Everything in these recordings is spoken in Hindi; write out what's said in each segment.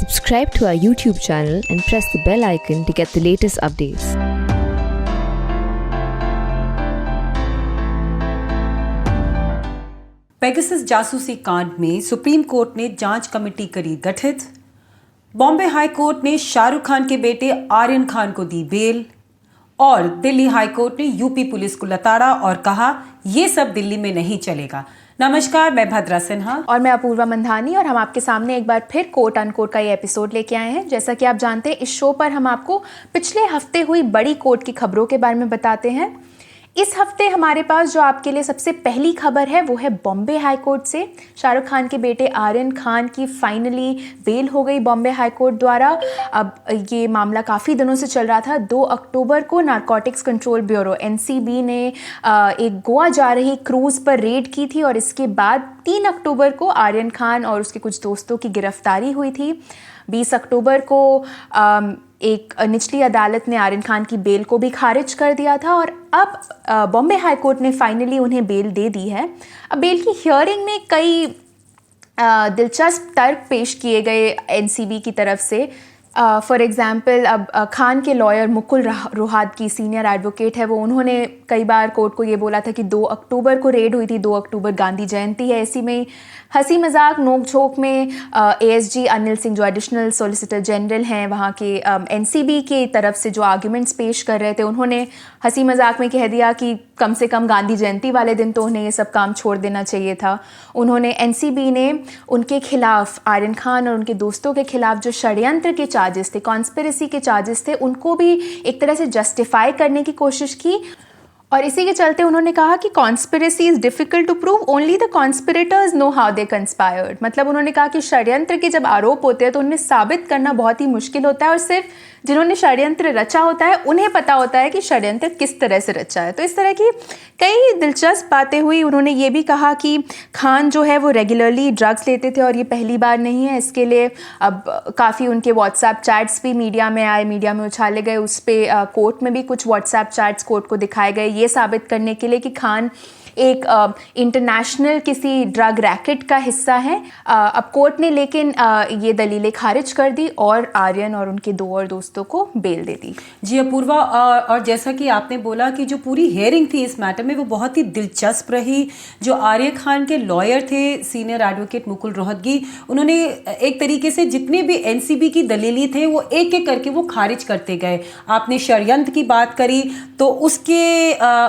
Subscribe to our YouTube channel and press the bell icon to get the latest updates. Pegasus जासूसी कांड में सुप्रीम कोर्ट ने जांच कमेटी करी गठित। बॉम्बे हाई कोर्ट ने शाहरुख खान के बेटे आर्यन खान को दी बेल और दिल्ली हाई कोर्ट ने यूपी पुलिस को लताड़ा और कहा ये सब दिल्ली में नहीं चलेगा। नमस्कार, मैं भद्रा सिन्हा और मैं अपूर्वा मंधानी और हम आपके सामने एक बार फिर कोट अनकोट का ये एपिसोड लेके आए हैं। जैसा कि आप जानते हैं, इस शो पर हम आपको पिछले हफ्ते हुई बड़ी कोर्ट की खबरों के बारे में बताते हैं। इस हफ्ते हमारे पास जो आपके लिए सबसे पहली खबर है वो है बॉम्बे हाई कोर्ट से। शाहरुख खान के बेटे आर्यन खान की फाइनली बेल हो गई बॉम्बे हाई कोर्ट द्वारा। अब ये मामला काफ़ी दिनों से चल रहा था। 2 अक्टूबर को नारकोटिक्स कंट्रोल ब्यूरो एनसीबी ने एक गोवा जा रही क्रूज़ पर रेड की थी और इसके बाद 3 अक्टूबर को आर्यन खान और उसके कुछ दोस्तों की गिरफ्तारी हुई थी। 20 अक्टूबर को एक निचली अदालत ने आर्यन खान की बेल को भी खारिज कर दिया था और अब बॉम्बे हाई कोर्ट ने फाइनली उन्हें बेल दे दी है। अब बेल की हियरिंग में कई दिलचस्प तर्क पेश किए गए एनसीबी की तरफ से। फॉर एग्ज़ाम्पल, अब खान के lawyer Mukul Rohatgi senior advocate है, वो उन्होंने कई बार कोर्ट को ये बोला था कि 2 अक्टूबर को रेड हुई थी, 2 अक्टूबर गांधी जयंती है। ऐसी में हंसी मजाक नोक झोंक में एएसजी अनिल सिंह जो एडिशनल सॉलिसिटर जनरल हैं वहाँ के एनसीबी की तरफ से जो आर्ग्यूमेंट्स पेश कर रहे थे, उन्होंने हंसी मजाक में कह दिया कि कम से कम गांधी जयंती वाले दिन तो उन्हें ये सब काम छोड़ देना चाहिए था। उन्होंने एनसीबी ने उनके खिलाफ, आर्यन खान और उनके दोस्तों के खिलाफ जो षड्यंत्र के चार्जेस थे, कॉन्स्पिरेसी के चार्जेस थे, उनको भी एक तरह से जस्टिफाई करने की कोशिश की। और इसी के चलते उन्होंने कहा कि conspiracy is difficult to prove, only the conspirators know how they conspired. मतलब उन्होंने कहा कि षड्यंत्र के जब आरोप होते हैं तो उन्हें साबित करना बहुत ही मुश्किल होता है और सिर्फ जिन्होंने षड्यंत्र रचा होता है उन्हें पता होता है कि षड्यंत्र किस तरह से रचा है। तो इस तरह की कई दिलचस्प बातें हुई। उन्होंने ये भी कहा कि खान जो है वो रेगुलरली ड्रग्स लेते थे और ये पहली बार नहीं है। इसके लिए अब काफ़ी उनके व्हाट्सएप चैट्स भी मीडिया में आए, मीडिया में उछाले गए। उस पर कोर्ट में भी कुछ व्हाट्सएप चैट्स कोर्ट को दिखाए गए, ये साबित करने के लिए कि खान एक इंटरनेशनल किसी ड्रग रैकेट का हिस्सा है। अब कोर्ट ने लेकिन ये दलीलें खारिज कर दी और आर्यन और उनके 2 और दोस्तों को बेल दे दी। जी अपूर्वा, और जैसा कि आपने बोला कि जो पूरी हियरिंग थी इस मैटर में वो बहुत ही दिलचस्प रही। जो आर्यन खान के लॉयर थे सीनियर एडवोकेट मुकुल रोहतगी, उन्होंने एक तरीके से जितने भी एनसीबी की दलीलें थे वो एक एक करके वो खारिज करते गए। आपने षड्यंत्र की बात करी तो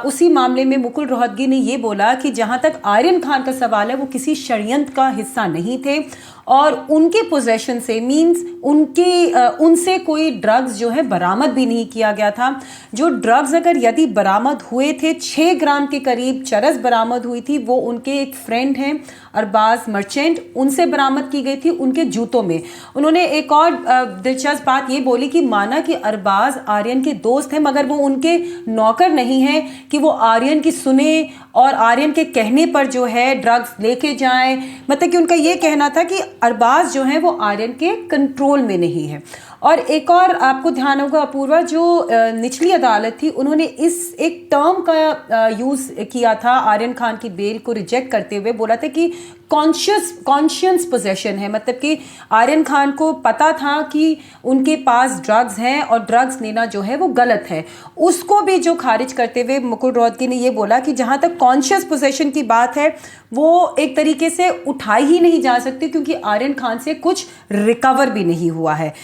उसी मामले में मुकुल रोहतगी ने ये बोला कि जहां तक आर्यन खान का सवाल है वो किसी षड्यंत्र का हिस्सा नहीं थे और उनके पोजेशन से मींस उनसे कोई ड्रग्स जो है बरामद भी नहीं किया गया था। जो ड्रग्स अगर यदि बरामद हुए थे, 6 ग्राम के करीब चरस बरामद हुई थी, वो उनके एक फ्रेंड हैं अरबाज मर्चेंट, उनसे बरामद की गई थी उनके जूतों में। उन्होंने एक और दिलचस्प बात ये बोली कि माना कि अरबाज आर्यन के दोस्त हैं मगर वो उनके नौकर नहीं हैं कि वो आर्यन की सुने और आर्यन के कहने पर जो है ड्रग्स लेके जाएं। मतलब कि उनका ये कहना था कि अरबाज जो है वो आर्यन के कंट्रोल में नहीं है। और एक और आपको ध्यान होगा अपूर्वा, जो निचली अदालत थी उन्होंने इस एक टर्म का यूज़ किया था आर्यन खान की बेल को रिजेक्ट करते हुए, बोला था कि कॉन्शियस पोजेशन है। मतलब कि आर्यन खान को पता था कि उनके पास ड्रग्स हैं और ड्रग्स लेना जो है वो गलत है। उसको भी जो खारिज करते हुए मुकुल रोहतगी ने ये बोला कि जहाँ तक कॉन्शियस पोजेशन की बात है वो एक तरीके से उठाई ही नहीं जा सकती क्योंकि आर्यन खान से कुछ रिकवर भी नहीं हुआ है।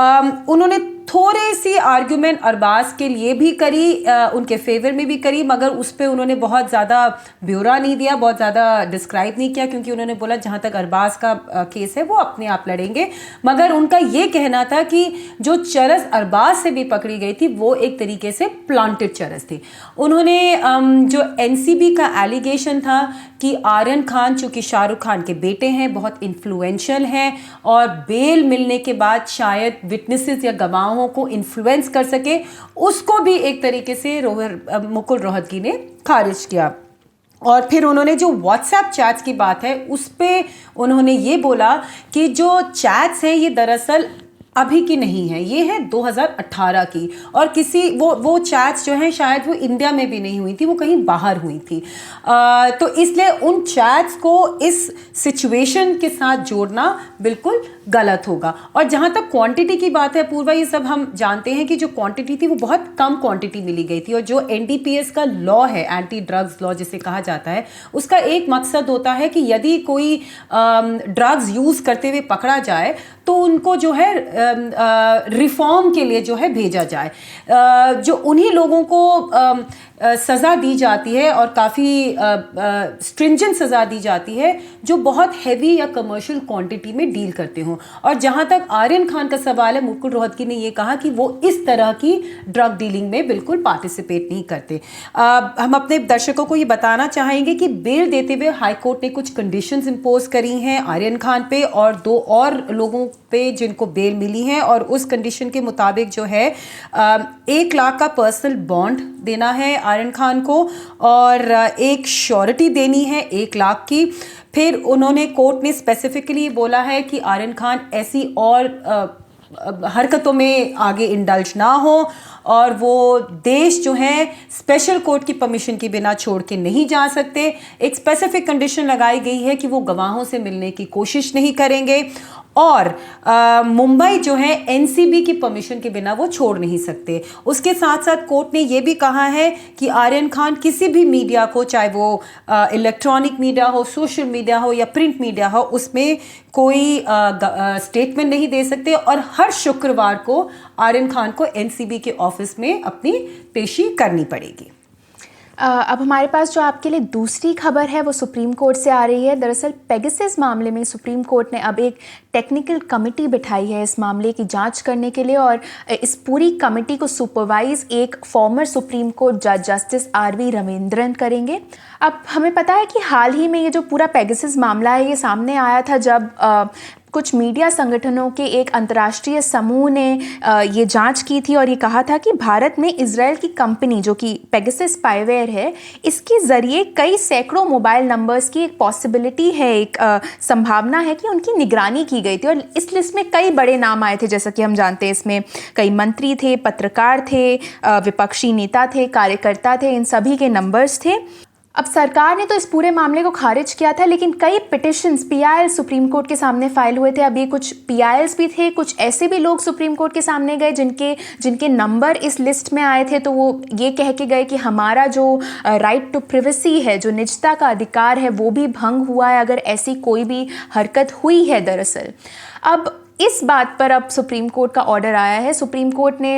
उन्होंने थोड़ी सी आर्ग्यूमेंट अरबाज के लिए भी करी, उनके फेवर में भी करी, मगर उस पर उन्होंने बहुत ज़्यादा ब्यौरा नहीं दिया, बहुत ज़्यादा डिस्क्राइब नहीं किया क्योंकि उन्होंने बोला जहाँ तक अरबाज का केस है वो अपने आप लड़ेंगे। मगर उनका ये कहना था कि जो चरस अरबाज से भी पकड़ी गई थी वो एक तरीके से प्लांटेड चरस थी। उन्होंने जो एनसीबी का एलिगेशन था कि आर्यन खान चूँकि शाहरुख खान के बेटे हैं, बहुत इन्फ्लुएंशियल हैं और बेल मिलने के बाद शायद विटनेसेस या गवाहों को इन्फ्लुएंस कर सके, उसको भी एक तरीके से मुकुल रोहतगी ने खारिज किया। और फिर उन्होंने जो व्हाट्सएप चैट्स की बात है उस पे उन्होंने ये बोला कि जो चैट्स हैं ये दरअसल अभी की नहीं है, ये है 2018 की और किसी वो चैट्स जो हैं शायद वो इंडिया में भी नहीं हुई थी, वो कहीं बाहर हुई थी। तो इसलिए उन चैट्स को इस सिचुएशन के साथ जोड़ना बिल्कुल गलत होगा। और जहाँ तक क्वांटिटी की बात है पूर्वा, ये सब हम जानते हैं कि जो क्वांटिटी थी वो बहुत कम क्वांटिटी मिली गई थी। और जो एनडीपीएस का लॉ है, एंटी ड्रग्स लॉ जिसे कहा जाता है, उसका एक मकसद होता है कि यदि कोई ड्रग्स यूज करते हुए पकड़ा जाए तो उनको जो है रिफॉर्म के लिए जो है भेजा जाए। जो उन्हीं लोगों को सज़ा दी जाती है और काफ़ी स्ट्रिंजेंट सज़ा दी जाती है जो बहुत हैवी या कमर्शियल क्वांटिटी में डील करते हों। और जहाँ तक आर्यन खान का सवाल है, मुकुल रोहतगी ने ये कहा कि वो इस तरह की ड्रग डीलिंग में बिल्कुल पार्टिसिपेट नहीं करते। हम अपने दर्शकों को ये बताना चाहेंगे कि बेल देते हुए हाई कोर्ट ने कुछ कंडीशंस इम्पोज करी हैं आर्यन खान पे और 2 और लोगों पे जिनको बेल मिली है। और उस कंडीशन के मुताबिक जो है 1 लाख का पर्सनल बॉन्ड देना है आर्यन खान को और एक श्योरिटी देनी है 1 लाख की। फिर उन्होंने, कोर्ट ने स्पेसिफिकली बोला है कि आर्यन खान ऐसी और हरकतों में आगे इंडल्ज ना हो और वो देश जो है स्पेशल कोर्ट की परमिशन के बिना छोड़ के नहीं जा सकते। एक स्पेसिफिक कंडीशन लगाई गई है कि वो गवाहों से मिलने की कोशिश नहीं करेंगे और मुंबई जो है एनसीबी की परमिशन के बिना वो छोड़ नहीं सकते। उसके साथ साथ कोर्ट ने ये भी कहा है कि आर्यन खान किसी भी मीडिया को, चाहे वो इलेक्ट्रॉनिक मीडिया हो, सोशल मीडिया हो या प्रिंट मीडिया हो, उसमें कोई स्टेटमेंट नहीं दे सकते और हर शुक्रवार को आर्यन खान को एनसीबी के ऑफिस में अपनी पेशी करनी पड़ेगी। अब हमारे पास जो आपके लिए दूसरी खबर है वो सुप्रीम कोर्ट से आ रही है। दरअसल पेगासस मामले में सुप्रीम कोर्ट ने अब एक टेक्निकल कमेटी बिठाई है इस मामले की जांच करने के लिए और इस पूरी कमेटी को सुपरवाइज एक फॉर्मर सुप्रीम कोर्ट जज जस्टिस आरवी रविंद्रन करेंगे। अब हमें पता है कि हाल ही में ये जो पूरा पेगासस मामला है ये सामने आया था जब कुछ मीडिया संगठनों के एक अंतर्राष्ट्रीय समूह ने ये जांच की थी और ये कहा था कि भारत में इजराइल की कंपनी जो कि पेगासस स्पाईवेयर है, इसके ज़रिए कई सैकड़ों मोबाइल नंबर्स की एक पॉसिबिलिटी है, एक संभावना है कि उनकी निगरानी की गई थी। और इस लिस्ट में कई बड़े नाम आए थे, जैसा कि हम जानते हैं इसमें कई मंत्री थे, पत्रकार थे, विपक्षी नेता थे, कार्यकर्ता थे, इन सभी के नंबर्स थे। अब सरकार ने तो इस पूरे मामले को खारिज किया था, लेकिन कई पिटिशंस पीआईएल सुप्रीम कोर्ट के सामने फाइल हुए थे। अब ये कुछ पीआईएल्स भी थे, कुछ ऐसे भी लोग सुप्रीम कोर्ट के सामने गए जिनके नंबर इस लिस्ट में आए थे, तो वो ये कह के गए कि हमारा जो राइट टू प्रिवेसी है, जो निजता का अधिकार है, वो भी भंग हुआ है अगर ऐसी कोई भी हरकत हुई है। दरअसल अब इस बात पर अब सुप्रीम कोर्ट का ऑर्डर आया है। सुप्रीम कोर्ट ने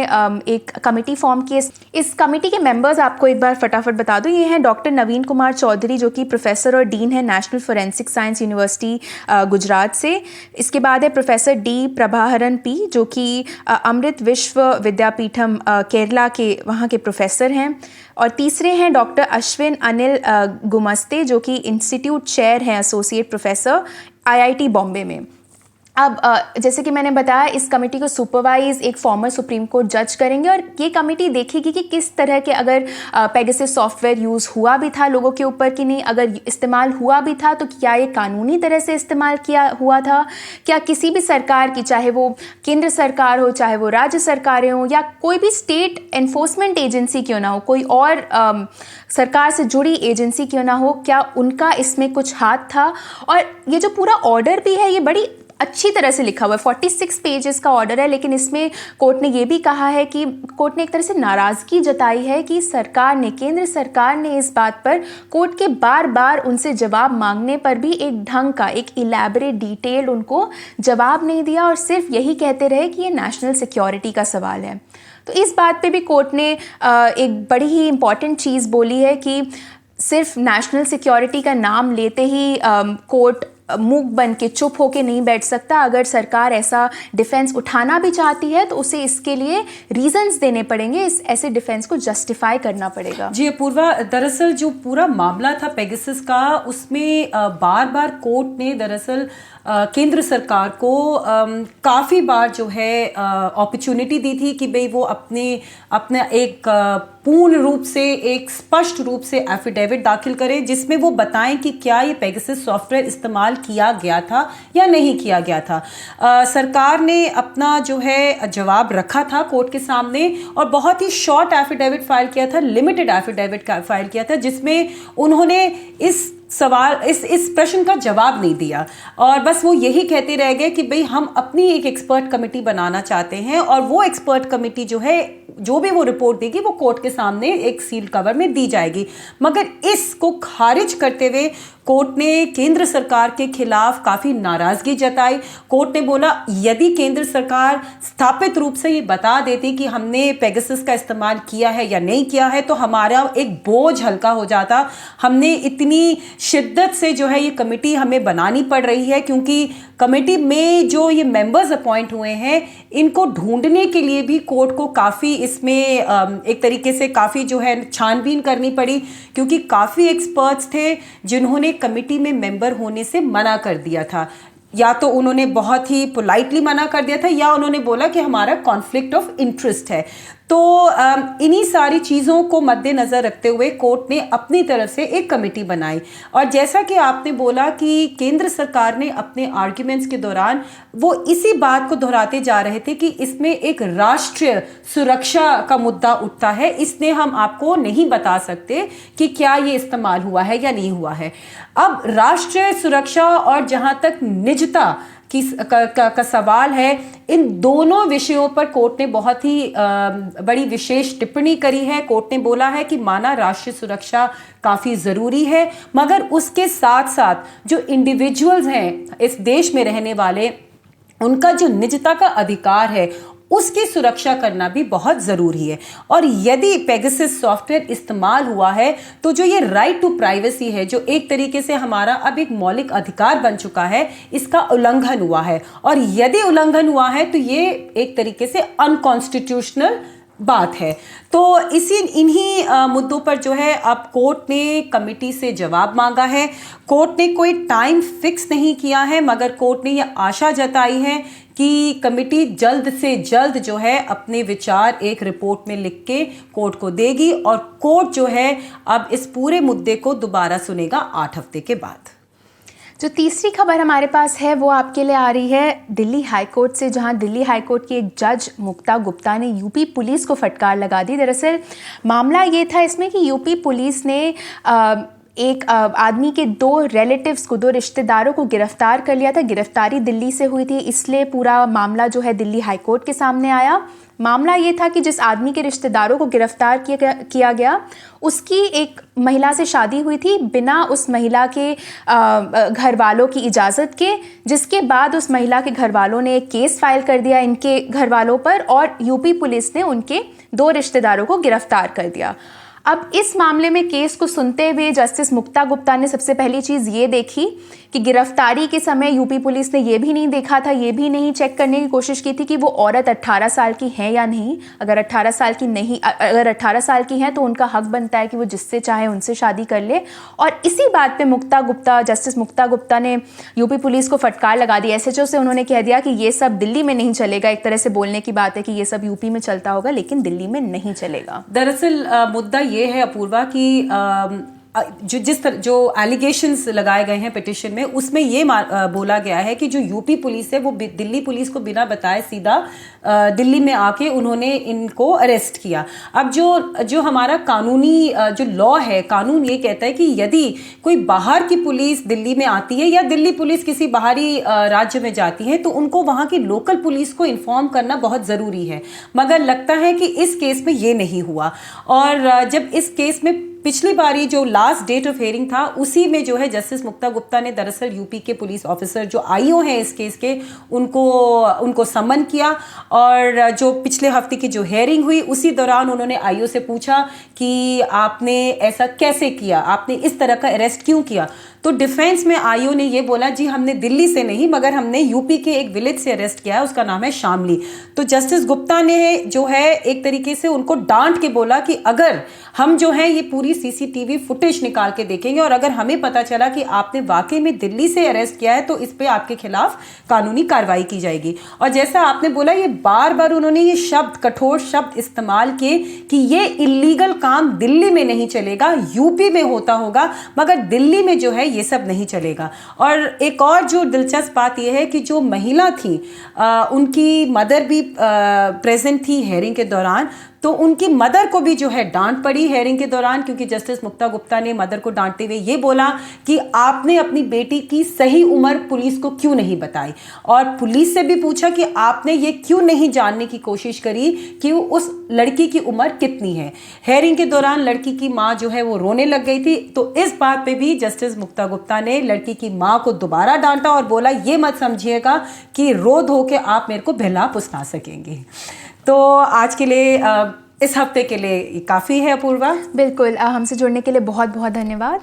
एक कमेटी फॉर्म की। इस कमेटी के मेंबर्स आपको एक बार फटाफट बता दूं, ये हैं डॉक्टर नवीन कुमार चौधरी जो कि प्रोफेसर और डीन है national forensic science university Gujarat से। इसके बाद है प्रोफेसर डी प्रभाहरन पी जो कि अमृत विश्व विद्यापीठम केरला के वहाँ के प्रोफेसर हैं। और तीसरे हैं डॉक्टर अश्विन अनिल गुमस्ते जो कि इंस्टीट्यूट चेयर हैं, एसोसिएट प्रोफेसर IIT बॉम्बे में। अब जैसे कि मैंने बताया, इस कमेटी को सुपरवाइज एक फॉर्मर सुप्रीम कोर्ट जज करेंगे और ये कमेटी देखेगी कि किस तरह के, अगर पेगासस सॉफ्टवेयर यूज़ हुआ भी था लोगों के ऊपर कि नहीं, अगर इस्तेमाल हुआ भी था तो क्या ये कानूनी तरह से इस्तेमाल किया हुआ था, क्या किसी भी सरकार की, चाहे वो केंद्र सरकार हो, चाहे वो राज्य सरकारें हो या कोई भी स्टेट एनफोर्समेंट एजेंसी क्यों ना हो, कोई और सरकार से जुड़ी एजेंसी क्यों ना हो, क्या उनका इसमें कुछ हाथ था। और ये जो पूरा ऑर्डर भी है ये बड़ी अच्छी तरह से लिखा हुआ है, 46 पेजेस का ऑर्डर है, लेकिन इसमें कोर्ट ने ये भी कहा है कि कोर्ट ने एक तरह से नाराज़गी जताई है कि सरकार ने, केंद्र सरकार ने इस बात पर कोर्ट के बार बार उनसे जवाब मांगने पर भी एक ढंग का, एक इलैबोरेट डिटेल्ड उनको जवाब नहीं दिया और सिर्फ यही कहते रहे कि ये नेशनल सिक्योरिटी का सवाल है। तो इस बात पे भी कोर्ट ने एक बड़ी ही इम्पॉर्टेंट चीज़ बोली है कि सिर्फ नेशनल सिक्योरिटी का नाम लेते ही कोर्ट मूक बन के, चुप होके नहीं बैठ सकता। अगर सरकार ऐसा डिफेंस उठाना भी चाहती है तो उसे इसके लिए रीजंस देने पड़ेंगे, इस ऐसे डिफेंस को जस्टिफाई करना पड़ेगा। जी पूर्वा, दरअसल जो पूरा मामला था पेगासस का, उसमें बार बार कोर्ट ने दरअसल केंद्र सरकार को काफ़ी बार जो है अपॉर्चुनिटी दी थी कि भाई वो अपना एक पूर्ण रूप से, एक स्पष्ट रूप से एफिडेविट दाखिल करें जिसमें वो बताएं कि क्या ये पेगासस सॉफ्टवेयर इस्तेमाल किया गया था या नहीं किया गया था। सरकार ने अपना जो है जवाब रखा था कोर्ट के सामने और बहुत ही शॉर्ट एफिडेविट फाइल किया था, लिमिटेड एफिडेविट फाइल किया था, जिसमें उन्होंने इस सवाल इस प्रश्न का जवाब नहीं दिया और बस वो यही कहते रह गए कि भाई हम अपनी एक एक्सपर्ट कमेटी बनाना चाहते हैं और वो एक्सपर्ट कमेटी जो है जो भी वो रिपोर्ट देगी वो कोर्ट के सामने एक सील कवर में दी जाएगी। मगर इसको खारिज करते हुए कोर्ट ने केंद्र सरकार के खिलाफ काफ़ी नाराज़गी जताई। कोर्ट ने बोला यदि केंद्र सरकार स्थापित रूप से ये बता देती कि हमने पेगासस का इस्तेमाल किया है या नहीं किया है तो हमारा एक बोझ हल्का हो जाता। हमने इतनी शिद्दत से जो है ये कमेटी हमें बनानी पड़ रही है क्योंकि कमेटी में जो ये मेंबर्स अपॉइंट हुए हैं इनको ढूंढने के लिए भी कोर्ट को काफ़ी इसमें एक तरीके से काफ़ी जो है छानबीन करनी पड़ी क्योंकि काफ़ी एक्सपर्ट्स थे जिन्होंने कमेटी में मेंबर होने से मना कर दिया था। या तो उन्होंने बहुत ही पोलाइटली मना कर दिया था या उन्होंने बोला कि हमारा कॉन्फ्लिक्ट ऑफ इंटरेस्ट है। तो इन्हीं सारी चीज़ों को मद्देनज़र रखते हुए कोर्ट ने अपनी तरफ से एक कमेटी बनाई और जैसा कि आपने बोला कि केंद्र सरकार ने अपने आर्ग्यूमेंट्स के दौरान वो इसी बात को दोहराते जा रहे थे कि इसमें एक राष्ट्रीय सुरक्षा का मुद्दा उठता है, इसने हम आपको नहीं बता सकते कि क्या ये इस्तेमाल हुआ है या नहीं हुआ है। अब राष्ट्रीय सुरक्षा और जहाँ तक निजता का सवाल है, इन दोनों विषयों पर कोर्ट ने बहुत ही बड़ी विशेष टिप्पणी करी है। कोर्ट ने बोला है कि माना राष्ट्रीय सुरक्षा काफ़ी ज़रूरी है मगर उसके साथ साथ जो इंडिविजुअल्स हैं इस देश में रहने वाले उनका जो निजता का अधिकार है उसकी सुरक्षा करना भी बहुत ज़रूरी है। और यदि पेगासस सॉफ्टवेयर इस्तेमाल हुआ है तो जो ये राइट टू प्राइवेसी है जो एक तरीके से हमारा अब एक मौलिक अधिकार बन चुका है इसका उल्लंघन हुआ है और यदि उल्लंघन हुआ है तो ये एक तरीके से अनकॉन्स्टिट्यूशनल बात है। तो इन्हीं मुद्दों पर जो है अब कोर्ट ने कमेटी से जवाब मांगा है। कोर्ट ने कोई टाइम फिक्स नहीं किया है मगर कोर्ट ने यह आशा जताई है कि कमेटी जल्द से जल्द जो है अपने विचार एक रिपोर्ट में लिख के कोर्ट को देगी और कोर्ट जो है अब इस पूरे मुद्दे को दोबारा सुनेगा 8 हफ्ते के बाद। जो तीसरी खबर हमारे पास है वो आपके लिए आ रही है दिल्ली हाई कोर्ट से, जहां दिल्ली हाई कोर्ट की एक जज मुक्ता गुप्ता ने यूपी पुलिस को फटकार लगा दी। दरअसल मामला ये था इसमें कि यूपी पुलिस ने एक आदमी के 2 रिलेटिव्स को, 2 रिश्तेदारों को गिरफ्तार कर लिया था। गिरफ्तारी दिल्ली से हुई थी इसलिए पूरा मामला जो है दिल्ली हाई कोर्ट के सामने आया। मामला ये था कि जिस आदमी के रिश्तेदारों को गिरफ्तार किया गया उसकी एक महिला से शादी हुई थी बिना उस महिला के घर वालों की इजाज़त के, जिसके बाद उस महिला के घर वालों ने एक केस फाइल कर दिया इनके घर वालों पर और यूपी पुलिस ने उनके 2 रिश्तेदारों को गिरफ्तार कर दिया। अब इस मामले में केस को सुनते हुए जस्टिस मुक्ता गुप्ता ने सबसे पहली चीज़ ये देखी कि गिरफ्तारी के समय यूपी पुलिस ने ये भी नहीं देखा था, ये भी नहीं चेक करने की कोशिश की थी कि वो औरत 18 साल की है या नहीं। अगर 18 साल की हैं तो उनका हक बनता है कि वो जिससे चाहे उनसे शादी कर ले। और इसी बात पे जस्टिस मुक्ता गुप्ता ने यूपी पुलिस को फटकार लगा दी। SHO से उन्होंने कह दिया कि ये सब दिल्ली में नहीं चलेगा। एक तरह से बोलने की बात है कि ये सब यूपी में चलता होगा लेकिन दिल्ली में नहीं चलेगा। दरअसल मुद्दा ये है अपूर्वा कि जो एलिगेशंस लगाए गए हैं पिटिशन में उसमें ये बोला गया है कि जो यूपी पुलिस है वो दिल्ली पुलिस को बिना बताए सीधा दिल्ली में आके उन्होंने इनको अरेस्ट किया। अब जो हमारा कानूनी जो लॉ है, कानून ये कहता है कि यदि कोई बाहर की पुलिस दिल्ली में आती है या दिल्ली पुलिस किसी बाहरी राज्य में जाती है तो उनको वहाँ की लोकल पुलिस को इन्फॉर्म करना बहुत ज़रूरी है। मगर लगता है कि इस केस में ये नहीं हुआ और जब इस केस में पिछली बारी जो लास्ट डेट ऑफ हियरिंग था उसी में जो है जस्टिस मुक्ता गुप्ता ने दरअसल यूपी के पुलिस ऑफिसर जो IO हैं इस केस के उनको समन किया और जो पिछले हफ्ते की जो हियरिंग हुई उसी दौरान उन्होंने IO से पूछा कि आपने ऐसा कैसे किया, आपने इस तरह का अरेस्ट क्यों किया। तो डिफेंस में IO ने ये बोला जी हमने दिल्ली से नहीं मगर हमने यूपी के एक विलेज से अरेस्ट किया है, उसका नाम है शामली। तो जस्टिस गुप्ता ने जो है एक तरीके से उनको डांट के बोला कि अगर हम जो है ये पूरी CCTV फुटेज निकाल के देखेंगे और अगर हमें पता चला कि आपने वाकई में दिल्ली से अरेस्ट किया है तो इस पे आपके खिलाफ कानूनी कार्रवाई की जाएगी। और जैसा आपने बोला ये बार बार उन्होंने ये कठोर शब्द इस्तेमाल किए कि ये इलीगल काम दिल्ली में नहीं चलेगा, यूपी में होता होगा मगर दिल्ली में जो है ये सब नहीं चलेगा। और एक और जो दिलचस्प बात यह है कि जो महिला थी उनकी मदर भी प्रेजेंट थी हियरिंग के दौरान। तो उनकी मदर को भी जो है डांट पड़ी हेयरिंग के दौरान, क्योंकि जस्टिस मुक्ता गुप्ता ने मदर को डांटते हुए ये बोला कि आपने अपनी बेटी की सही उम्र पुलिस को क्यों नहीं बताई, और पुलिस से भी पूछा कि आपने ये क्यों नहीं जानने की कोशिश करी कि उस लड़की की उम्र कितनी है। हेयरिंग के दौरान लड़की की माँ जो है वो रोने लग गई थी। तो इस बात पे भी जस्टिस मुक्ता गुप्ता ने लड़की की माँ को दोबारा डांटा और बोला ये मत समझिएगा कि रो धो के आप मेरे को बहला फुसला सकेंगे। तो आज के लिए इस हफ्ते के लिए काफ़ी है अपूर्वा। बिल्कुल, हमसे जुड़ने के लिए बहुत बहुत धन्यवाद।